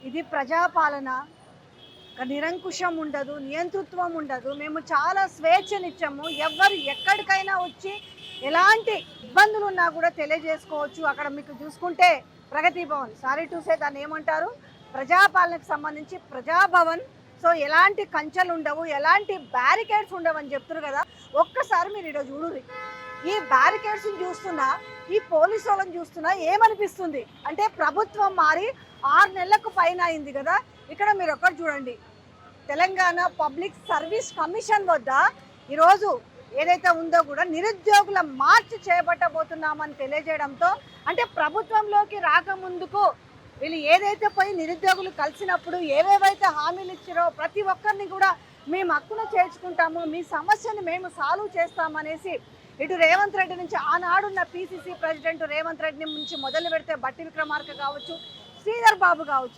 ఇది ప్రజాపాలన. నిరంకుశం ఉండదు, నియంతృత్వం ఉండదు. మేము చాలా స్వేచ్ఛనిచ్చాము. ఎవ్వరు ఎక్కడికైనా వచ్చి ఎలాంటి ఇబ్బందులున్నా కూడా తెలియజేసుకోవచ్చు. అక్కడ మీకు చూసుకుంటే ప్రగతి భవన్, సారీ టు సే దాన్ని ఏమంటారు, ప్రజాపాలనకు సంబంధించి ప్రజాభవన్. సో ఎలాంటి కంచెలు ఉండవు, ఎలాంటి బ్యారికేడ్స్ ఉండవు అని చెప్తున్నారు కదా. ఒక్కసారి మీరు ఇక్కడ చూడుర్రి. ఈ బ్యారికేడ్స్ని చూస్తున్నా, ఈ పోలీసు వాళ్ళని చూస్తున్నా ఏమనిపిస్తుంది అంటే ప్రభుత్వం మారి 6 నెలలకు పైన అయింది కదా. ఇక్కడ మీరు ఒకటి చూడండి, తెలంగాణ పబ్లిక్ సర్వీస్ కమిషన్ వద్ద ఈరోజు ఏదైతే ఉందో కూడా నిరుద్యోగుల మార్చ్ చేపట్టబోతున్నామని తెలియజేయడంతో, అంటే ప్రభుత్వంలోకి రాకముందుకు వీళ్ళు ఏదైతే పోయి నిరుద్యోగులు కలిసినప్పుడు ఏవేవైతే హామీలు ఇచ్చారో ప్రతి ఒక్కరిని కూడా మేము హక్కున చేర్చుకుంటాము, మీ సమస్యను మేము సాల్వ్ చేస్తామనేసి ఇటు రేవంత్ రెడ్డి నుంచి, ఆనాడున్న పిసిసి ప్రెసిడెంట్ రేవంత్ రెడ్డి నుంచి మొదలు పెడితే బట్టి విక్రమార్క కావచ్చు, శ్రీధర్ బాబు కావచ్చు,